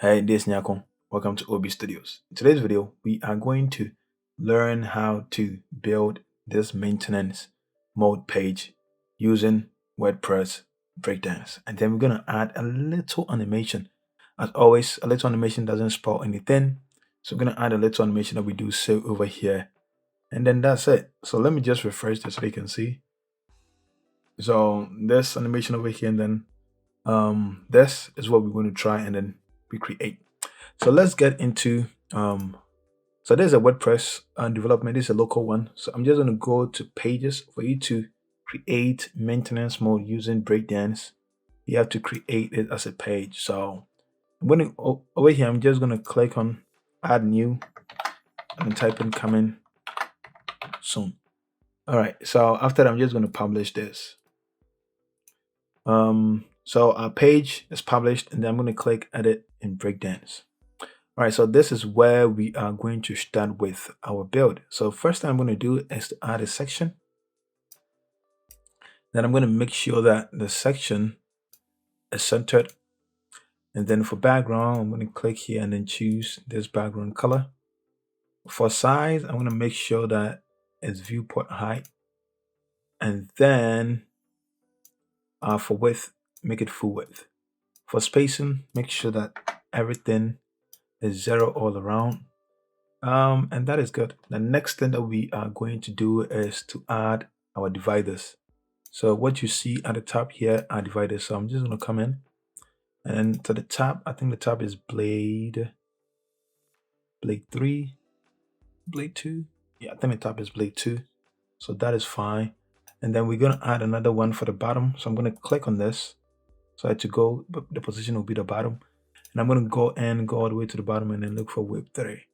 Hey, this is Nyakon. Welcome to OB Studios. In today's video, we are going to learn how to build this maintenance mode page using WordPress Breakdance. And then we're going to add a little animation. As always, a little animation doesn't spoil anything. So we're going to add a little animation that we do save over here. And then that's it. So let me just refresh this so you can see. So this animation over here, and then this is what we're going to try and then recreate. So let's get into so there's a WordPress development. This is a local one. So I'm just going to go to pages. For you to create maintenance mode using Breakdance, you have to create it as a page. So I'm going to over here, I'm just going to click on add new and type in coming soon. All right, so after that, I'm just going to publish this. So our page is published, and then I'm going to click edit in Breakdance. All right, so this is where we are going to start with our build. So first thing I'm going to do is to add a section. Then I'm going to make sure that the section is centered. And then for background, I'm going to click here and then choose this background color. For size, I'm going to make sure that it's viewport height. And then for width, make it full width. For spacing, make sure that everything is 0 all around. And that is good. The next thing that we are going to do is to add our dividers. So what you see at the top here are dividers. So I'm just going to come in and to the top, I think the top is blade 3, blade 2. Yeah, I think the top is blade 2. So that is fine. And then we're going to add another one for the bottom. So I'm going to click on this. So I had to go, the position will be the bottom. And I'm going to go all the way to the bottom and then look for width 3.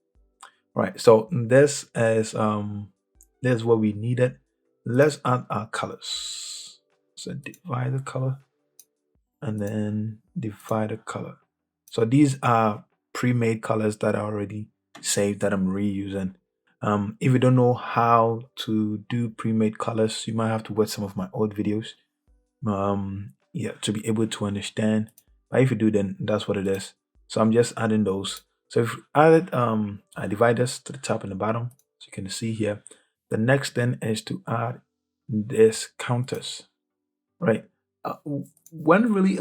Right, so this is what we needed. Let's add our colors. So divide the color and then divide the color. So these are pre-made colors that are already saved that I'm reusing. If you don't know how to do pre-made colors, you might have to watch some of my old videos yeah, to be able to understand. But if you do, then that's what it is. So I'm just adding those. So if we added dividers to the top and the bottom, so you can see here. The next thing is to add this counters, right? One really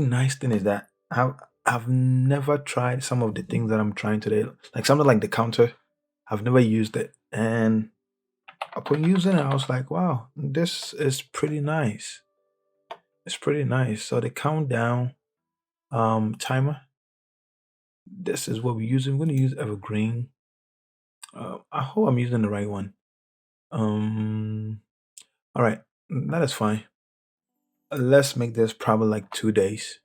nice thing is that I've never tried some of the things that I'm trying today, like something like the counter. I've never used it, and upon using it, I was like, wow, this is pretty nice. It's pretty nice. So the countdown timer. This is what we're using. We're going to use evergreen. I hope I'm using the right one. All right, that is fine. Let's make this probably like 2 days.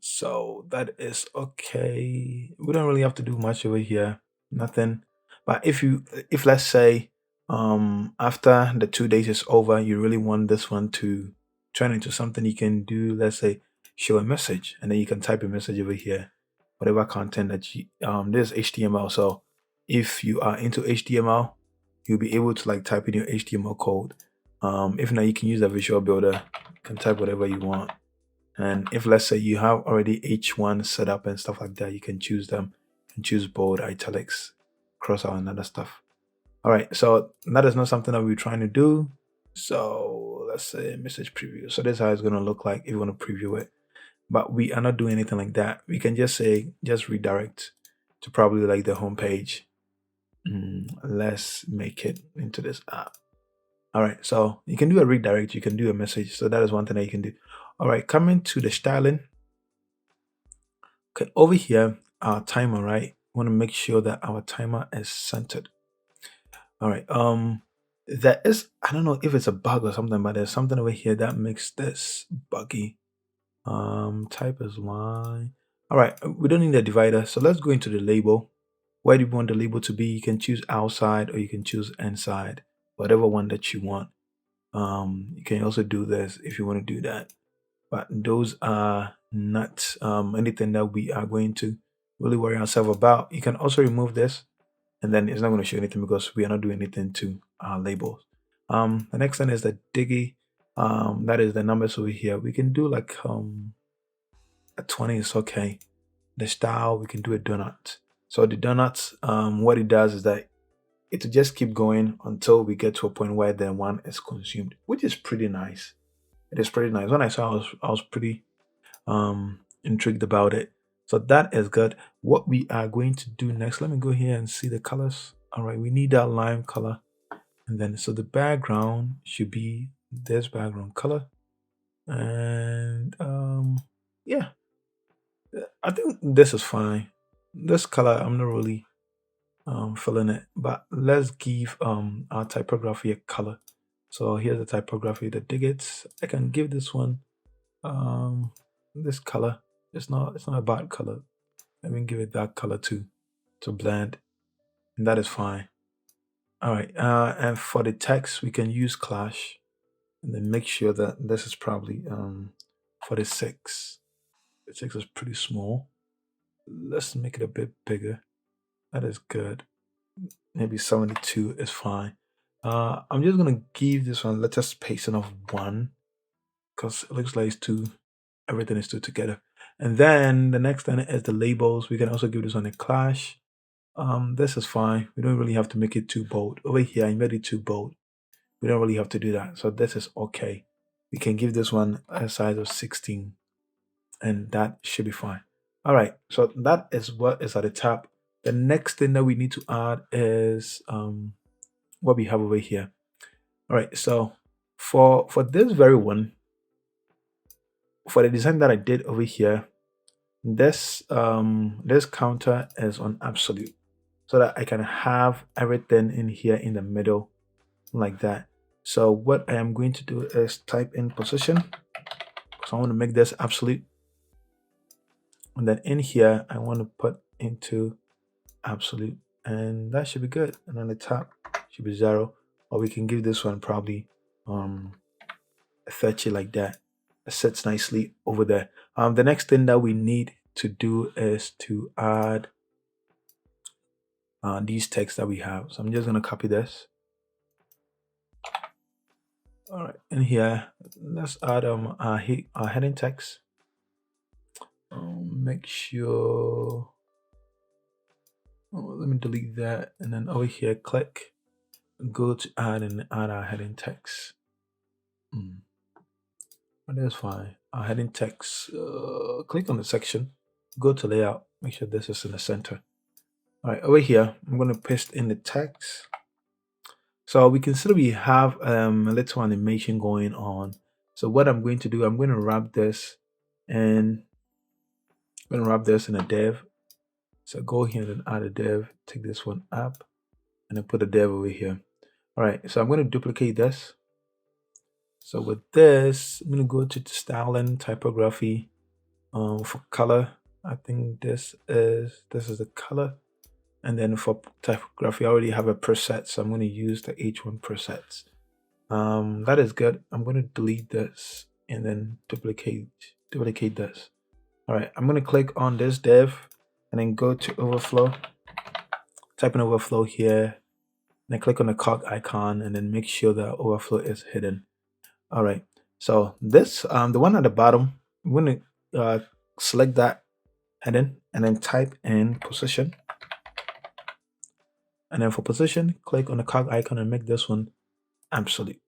So that is okay. We don't really have to do much over here. Nothing. But if let's say after the 2 days is over, you really want this one to turn into something you can do, let's say show a message, and then you can type a message over here, whatever content that you this is HTML. So if you are into HTML, you'll be able to like type in your HTML code. If not, you can use a visual builder, you can type whatever you want. And if let's say you have already H1 set up and stuff like that, you can choose them and choose bold, italics, cross out, and other stuff. All right, so that is not something that we're trying to do. So let's say message preview. So this is how it's going to look like if you want to preview it. But we are not doing anything like that. We can just say, just redirect to probably like the home page. Let's make it into this app. All right, so you can do a redirect, you can do a message. So that is one thing that you can do. All right, coming to the styling. Okay, over here, our timer, right? We want to make sure that our timer is centered. All right, there is, I don't know if it's a bug or something, but there's something over here that makes this buggy. Type is line. All right, we don't need a divider, so let's go into the label. Where do you want the label to be? You can choose outside or you can choose inside, whatever one that you want. You can also do this if you want to do that. But those are not anything that we are going to really worry ourselves about. You can also remove this, and then it's not going to show anything because we are not doing anything to our labels. The next one is the diggy. That is the numbers over here. We can do like At 20 is okay. The style, we can do a donut. So the donuts, what it does is that it will just keep going until we get to a point where the one is consumed, which is pretty nice. It is pretty nice. When I saw, I was pretty intrigued about it. So that is good. What we are going to do next, let me go here and see the colors. All right, we need that lime color. And then, so the background should be this background color. And yeah, I think this is fine. This color, I'm not really feeling it, but let's give our typography a color. So here's the typography, the digits. I can give this one this color. It's not a bad color. Let me give it that color too to blend, and that is fine. All right, and for the text we can use Clash, and then make sure that this is probably 46. The text is pretty small. Let's make it a bit bigger. That is good. Maybe 72 is fine. I'm just gonna give this one letter spacing of 1 because it looks like it's two. Everything is two together. And then the next thing is the labels. We can also give this one a Clash. This is fine. We don't really have to make it too bold. Over here, I made it too bold. We don't really have to do that. So this is okay. We can give this one a size of 16, and that should be fine. All right. So that is what is at the top. The next thing that we need to add is what we have over here. All right. So for this very one, for the design that I did over here, this counter is on absolute, so that I can have everything in here in the middle like that. So what I am going to do is type in position. So I want to make this absolute, and then in here I want to put into absolute, and that should be good. And on the top should be 0, or we can give this one probably a 30 like that. It sits nicely over there. The next thing that we need to do is to add these texts that we have. So I'm just going to copy this. All right, in here, let's add our heading text. Make sure. Let me delete that, and then over here, click, go to add and add our heading text. That's fine. Our heading text. Click on the section, go to layout. Make sure this is in the center. All right, over here, I'm going to paste in the text. So we can see we have a little animation going on. So what I'm going to do, I'm going to wrap this, and I'm going to wrap this in a div. So go here and add a div, take this one up, and then put a div over here. All right, so I'm going to duplicate this. So with this, I'm going to go to styling, typography, for color. I think this is the color. And then for typography, I already have a preset, so I'm going to use the H1 presets. That is good. I'm going to delete this and then duplicate this. All right, I'm going to click on this div and then go to overflow, type in overflow here, and then click on the cog icon and then make sure that overflow is hidden. All right, so this, the one at the bottom, I'm going to select that heading and then type in position. And then for position, click on the cog icon and make this one absolute.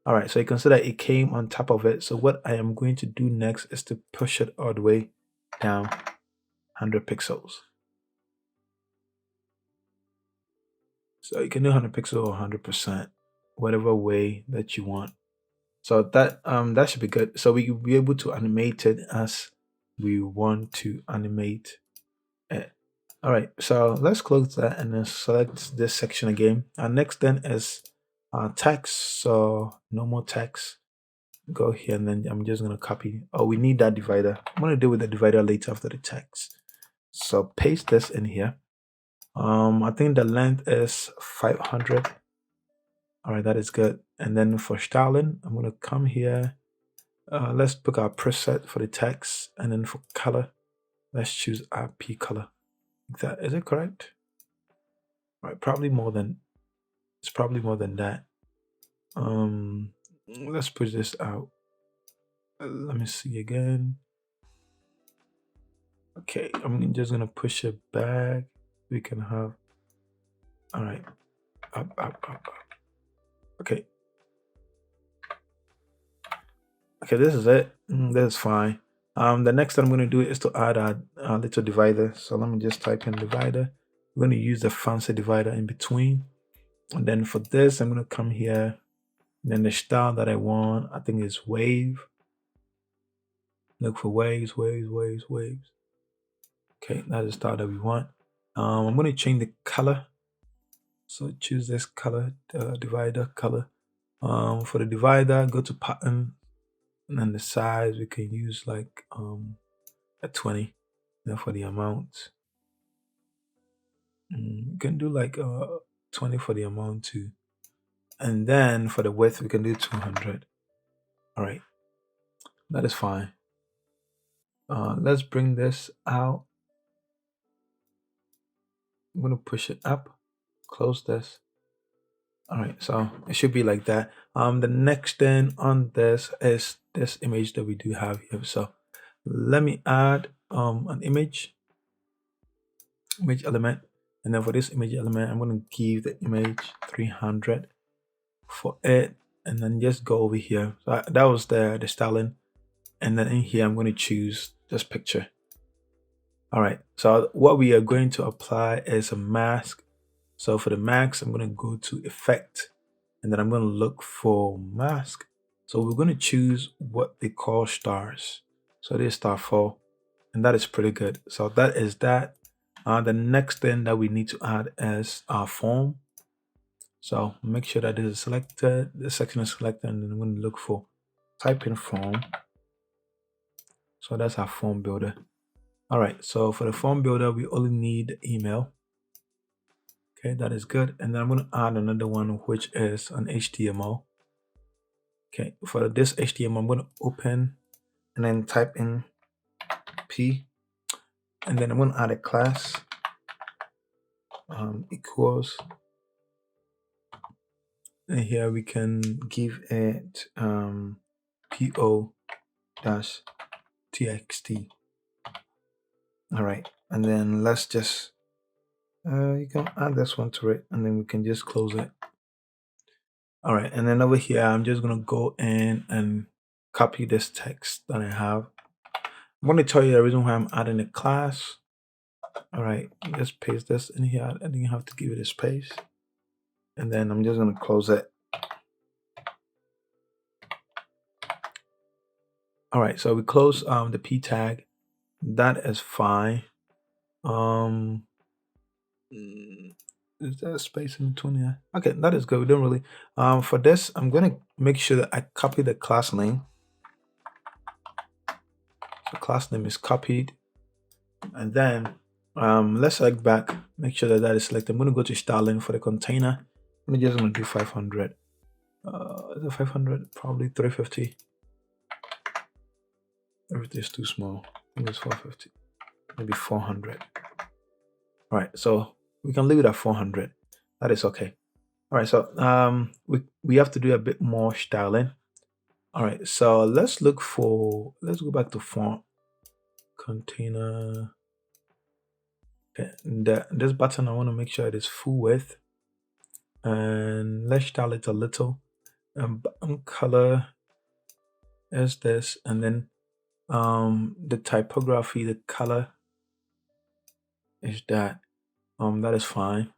All right, so you can see that it came on top of it. So what I am going to do next is to push it all the way down 100 pixels. So you can do 100 pixels or 100%, whatever way that you want. So that should be good. So we will be able to animate it as we want to animate it. All right, so let's close that and then select this section again. Our next then is text. So no more text. Go here and then I'm just gonna copy. Oh, we need that divider. I'm gonna deal with the divider later after the text. So paste this in here. I think the length is 500. All right, that is good. And then for styling, I'm gonna come here. Let's pick our preset for the text, and then for color, let's choose RP color. That is it correct? All right, probably more than that. Let's push this out. Let me see again. Okay, I'm just gonna push it back. We can have, all right, up. Okay, okay, this is it. This is fine. The next thing I'm gonna do is to add a little divider. So let me just type in divider. We're gonna use the fancy divider in between. And then for this, I'm gonna come here. And then the style that I want, I think is wave. Look for waves. Okay, that's the style that we want. I'm gonna change the color. So choose this color, divider color. For the divider, go to pattern, and then the size we can use like a 20. Then for the amount, you can do like 20 for the amount too. And then for the width, we can do 200. All right, that is fine. Let's bring this out. I'm gonna push it up, close this. All right, so it should be like that. The next thing on this is this image that we do have here. So let me add an image element, and then for this image element, I'm gonna give the image 300 for it, and then just go over here. So that was the styling, and then in here I'm going to choose this picture. All right, so what we are going to apply is a mask. So for the mask, I'm going to go to effect, and then I'm going to look for mask. So we're going to choose what they call stars. So this is star 4, and that is pretty good. So that is that. The next thing that we need to add is our form. So make sure that this is selected, this section is selected, and then I'm going to look for type in form. So that's our form builder. All right, so for the form builder, we only need email. Okay, that is good. And then I'm going to add another one, which is an HTML. Okay, for this HTML, I'm going to open and then type in P. And then I'm going to add a class equals. And here we can give it PO-TXT. All right, and then let's just you can add this one to it, and then we can just close it. All right, and then over here, I'm just gonna go in and copy this text that I have. I'm going to tell you the reason why I'm adding a class. All right, just paste this in here. I didn't have to give it a space, and then I'm just gonna close it. All right, so we close the p tag. That is fine. Is there a space in between here? Okay, that is good. We don't really. For this, I'm gonna make sure that I copy the class name. So class name is copied, and then let's select back. Make sure that that is selected. I'm gonna go to styling for the container. I'm just gonna do 500. Is it 500? Probably 350. Everything is too small. I think it's 450. Maybe 400. All right, so we can leave it at 400. That is okay. All right, so we have to do a bit more styling. All right, so let's go back to font container. Okay, this button, I want to make sure it is full width, and let's style it a little. Button color is this, and then the typography, the color is that. That is fine.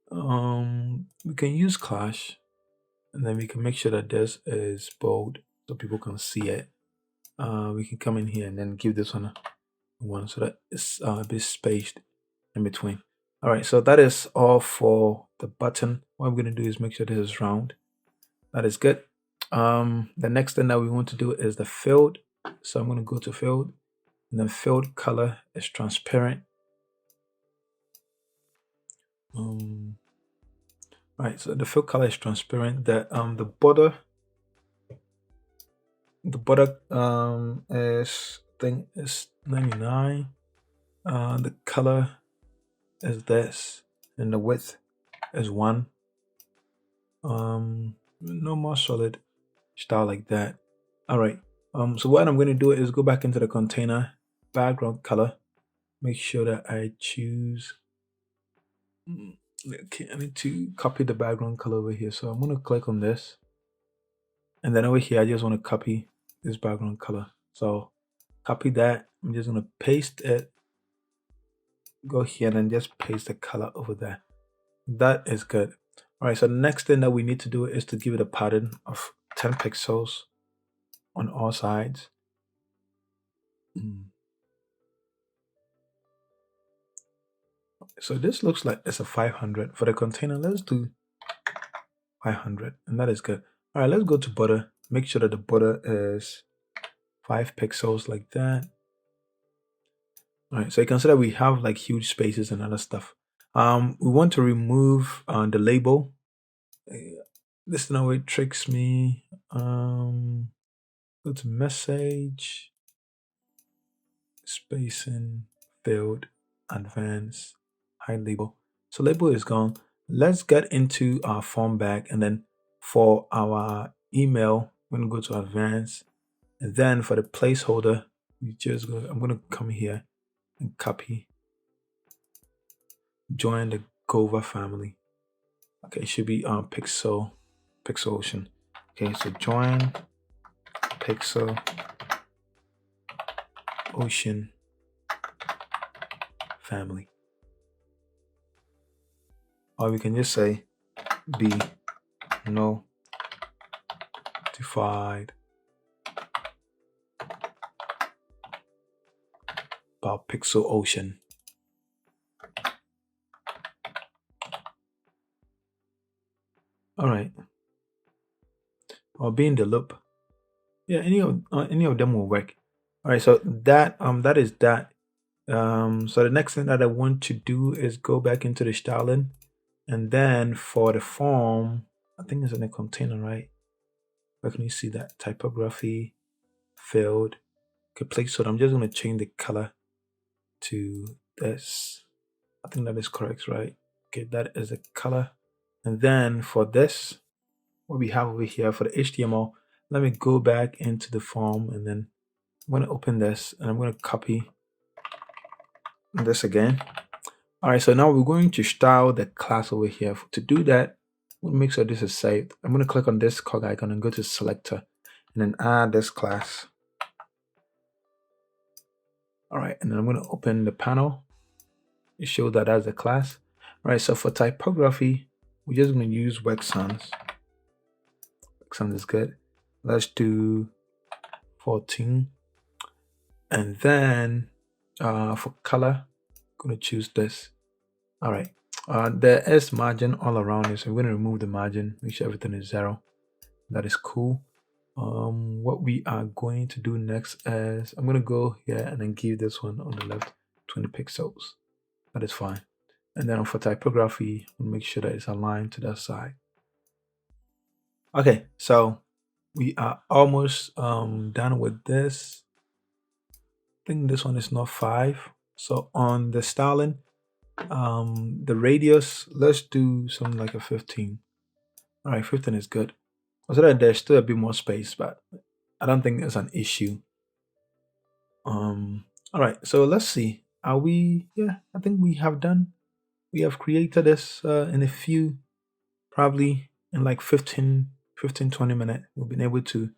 We can use Clash, and then we can make sure that this is bold so people can see it. We can come in here and then give this one a 1 so that it's a bit spaced in between. All right, so that is all for the button. What I'm going to do is make sure this is round. That is good. The next thing that we want to do is the field. So I'm going to go to field, and then field color is transparent. Right, so the fill color is transparent. The border is, I think, is 99. The color is this, and the width is 1. No more solid style like that. All right. So what I'm going to do is go back into the container, background color, make sure that I choose, okay, I need to copy the background color over here. So I'm going to click on this. And then over here, I just want to copy this background color. So copy that. I'm just going to paste it. Go here and just paste the color over there. That is good. All right, so the next thing that we need to do is to give it a pattern of 10 pixels on all sides. So this looks like it's a 500. For the container, let's do 500, and that is good. All right, let's go to border. Make sure that the border is 5 pixels like that. All right, so you can see that we have like huge spaces and other stuff. We want to remove the label. This now it tricks me. Go to message, spacing, field, advanced, hide label. So label is gone. Let's get into our form back, and then for our email, we're gonna go to advanced, and then for the placeholder, I'm gonna come here and copy, join the Gova family. Okay, it should be Pixel Ocean. Okay, so join Pixel Ocean family. Or we can just say be notified about Pixel Ocean. All right. Or be in the loop. Yeah, any of them will work. All right, so that is that. So the next thing that I want to do is go back into the styling, and then for the form, I think it's in a container, right? Where can you see that? Typography, field, okay, place. So I'm just going to change the color to this. I think that is correct, right? Okay, that is the color. And then for this, what we have over here for the HTML, let me go back into the form, and then I'm going to open this, and I'm going to copy this again. All right, so now we're going to style the class over here. To do that, we'll make sure this is saved. I'm going to click on this cog icon and go to selector, and then add this class. All right, and then I'm going to open the panel. It shows that as a class. All right, so for typography, we're just going to use Work Sans. Work Sans is good. Let's do 14. And then for color, I'm going to choose this. All right. There is margin all around it, so we're going to remove the margin, make sure everything is 0. That is cool. What we are going to do next is I'm going to go here and then give this one on the left 20 pixels. That is fine. And then for typography, we'll make sure that it's aligned to that side. Okay, so we are almost done with this. I think this one is not 5. So on the styling, the radius, let's do something like a 15. All right, 15 is good. So that there's still a bit more space, but I don't think it's an issue. All right, so let's see. Are we? Yeah, I think we have done. We have created this in a few, probably in like 15, 20 minutes. We've been able to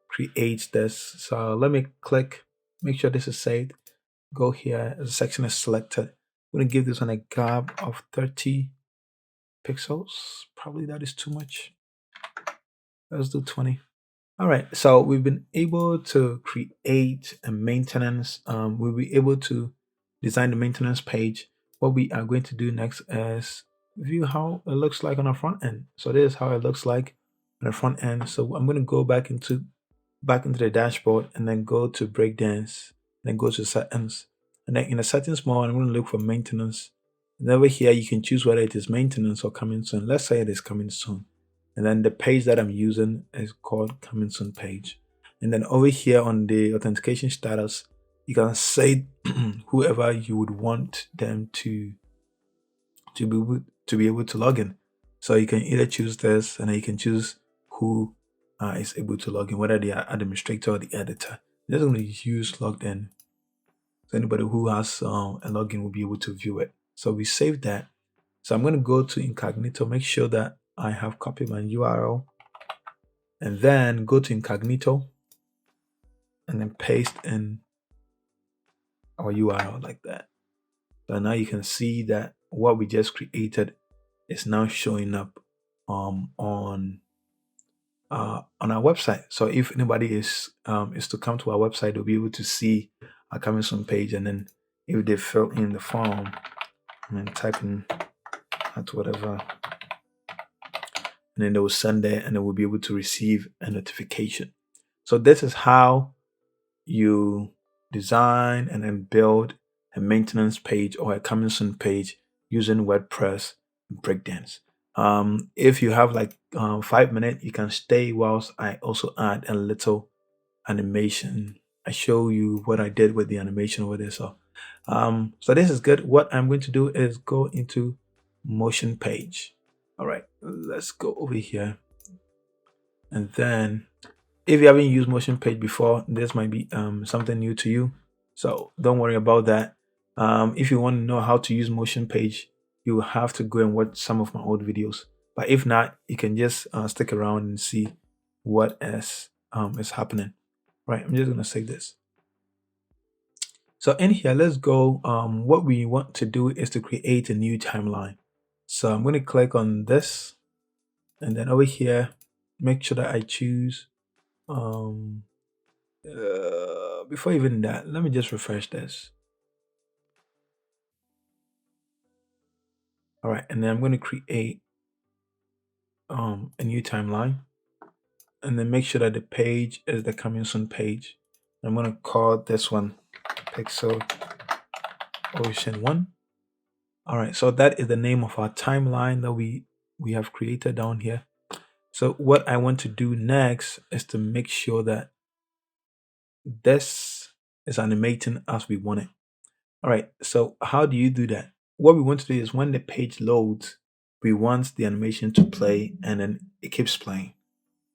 create this. So let me click, make sure this is saved. Go here, the section is selected. I'm going to give this one a gap of 30 pixels. Probably that is too much. Let's do 20. All right, so we've been able to create a maintenance. We'll be able to design the maintenance page. What we are going to do next is view how it looks like on the front end. So this is how it looks like on the front end. So I'm going to go back into the dashboard, and then go to Breakdance, then go to settings, and then in the settings mode, I'm going to look for maintenance. And over here, you can choose whether it is maintenance or coming soon. Let's say it is coming soon. And then the page that I'm using is called coming soon page. And then over here on the authentication status, you can say whoever you would want them to be able to log in. So you can either choose this, and then you can choose who is able to log in, whether they are administrator or the editor. I'm just going to use logged in. So anybody who has a login will be able to view it. So we save that. So I'm going to go to incognito, make sure that I have copied my URL, and then go to incognito and then paste in our URL like that. So now you can see that what we just created is now showing up on our website. So if anybody is to come to our website, they'll be able to see our coming soon page, and then if they fill in the form and then type in at whatever, and then they will send it, and they will be able to receive a notification. So this is how you design and then build a maintenance page or a coming soon page using WordPress and Breakdance. If you have like 5 minutes, you can stay whilst I also add a little animation. I show you what I did with the animation over there. So this is good. What I'm going to do is go into Motion.Page. All right, let's go over here, and then if you haven't used Motion.Page before, this might be something new to you. So don't worry about that. If you want to know how to use Motion.Page, you will have to go and watch some of my old videos. But if not, you can just stick around and see what is happening. Right, I'm just gonna save this. So in here, let's go. What we want to do is to create a new timeline. So I'm going to click on this, and then over here, make sure that I choose. Before even that, let me just refresh this. All right, and then I'm going to create a new timeline, and then make sure that the page is the coming soon page. I'm going to call this one Pixel Ocean 1. All right, so that is the name of our timeline that we have created down here. So what I want to do next is to make sure that this is animating as we want it. All right, so how do you do that? What we want to do is when the page loads, we want the animation to play, and then it keeps playing.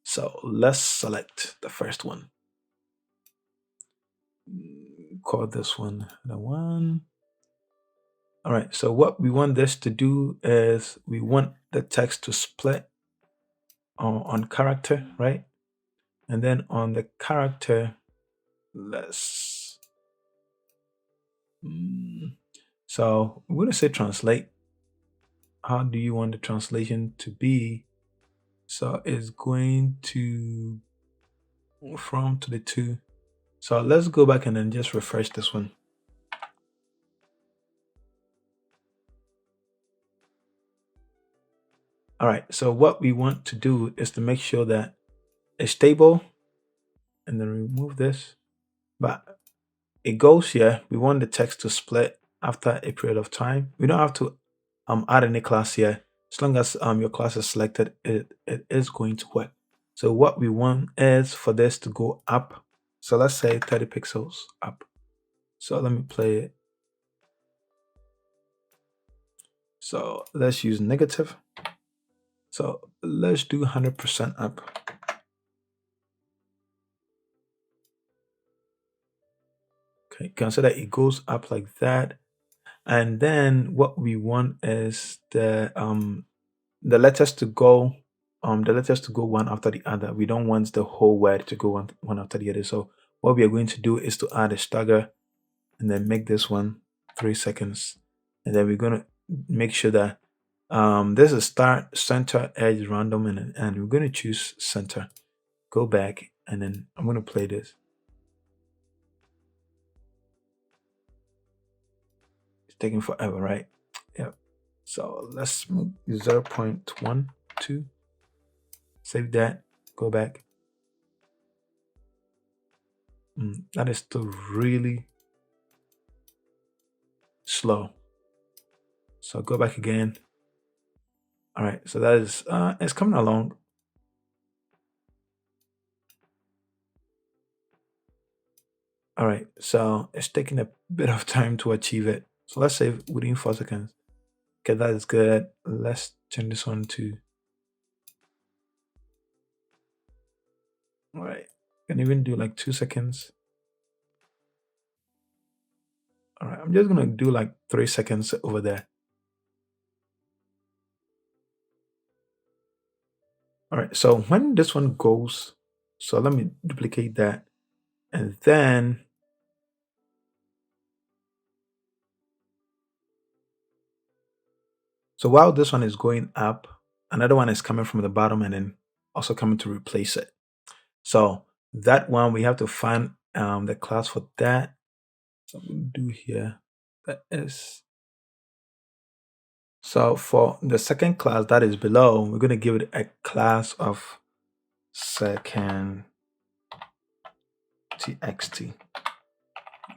So let's select the first one. Call this one the one. All right, so what we want this to do is we want the text to split on character, right? And then on the character, let's so I'm going to say translate. How do you want the translation to be? So it's going to from to the to. So let's go back and then just refresh this one. All right, so what we want to do is to make sure that it's stable, and then remove this. But it goes here. We want the text to split after a period of time. We don't have to add any class here. As long as your class is selected, it is going to work. So what we want is for this to go up. So let's say 30 pixels up. So let me play it. So let's use negative. So let's do 100% up. Okay, consider it goes up like that. And then what we want is the letters to go one after the other. We don't want the whole word to go one after the other. So what we are going to do is to add a stagger, and then make this one 3 seconds, and then we're going to make sure that this is start, center, edge, random, and we're going to choose center. Go back, and then I'm going to play this. It's taking forever, right? Yeah. So let's move 0.12. Save that. Go back. That is still really slow. So go back again. All right. So that is it's coming along. All right. So it's taking a bit of time to achieve it. So let's save within 4 seconds. Okay, that is good. Let's turn this on to. All right. Can even do like 2 seconds. All right, I'm just gonna do like 3 seconds over there. All right, so when this one goes, so let me duplicate that. And then, so while this one is going up, another one is coming from the bottom and then also coming to replace it. So that one, we have to find the class for that. So I'm going to do here, that is, so for the second class that is below, we're going to give it a class of second txt.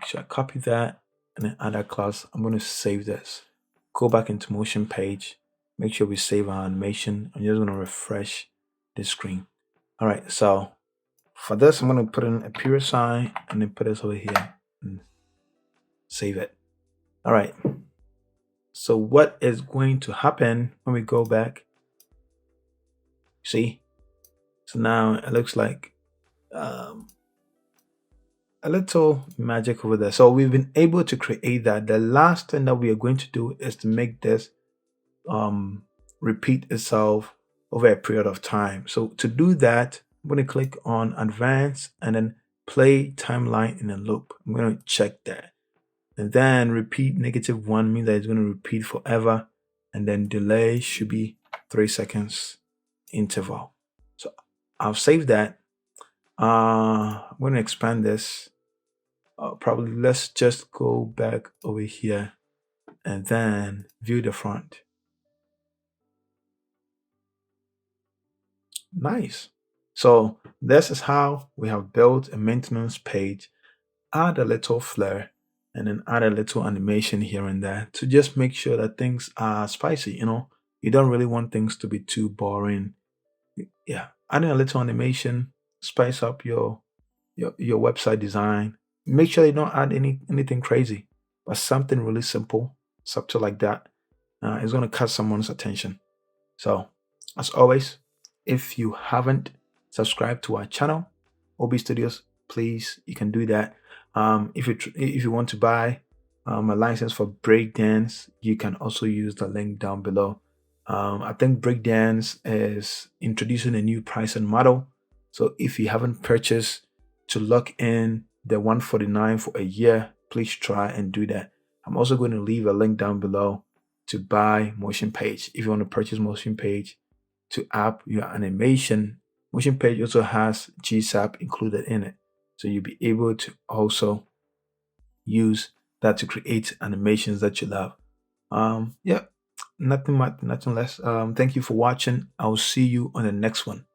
Should I copy that and then add that class? I'm going to save this. Go back into Motion.Page. Make sure we save our animation. I'm just going to refresh the screen. All right, so for this, I'm going to put in a period sign and then put this over here and save it. All right. So what is going to happen when we go back? See? So now it looks like um, a little magic over there. So we've been able to create that. The last thing that we are going to do is to make this um, repeat itself over a period of time. So to do that, I'm going to click on advanced and then play timeline in a loop. I'm going to check that. And then repeat -1 means that it's going to repeat forever. And then delay should be 3 seconds interval. So I'll save that. I'm going to expand this. Probably let's just go back over here and then view the front. Nice. So this is how we have built a maintenance page. Add a little flair and then add a little animation here and there to just make sure that things are spicy. You don't really want things to be too boring. Yeah, adding a little animation, spice up your website design. Make sure you don't add anything crazy, but something really simple, subtle like that. Is going to catch someone's attention. So, as always, if you haven't subscribed to our channel, OB Studios, please, you can do that. If you want to buy a license for Breakdance, you can also use the link down below. I think Breakdance is introducing a new pricing model. So if you haven't purchased to lock in the 149 for a year, please try and do that. I'm also going to leave a link down below to buy Motion.Page. If you want to purchase Motion.Page to app your animation, Motion.Page also has GSAP included in it. So you'll be able to also use that to create animations that you love. Yeah, nothing much, nothing less. Thank you for watching. I'll see you on the next one.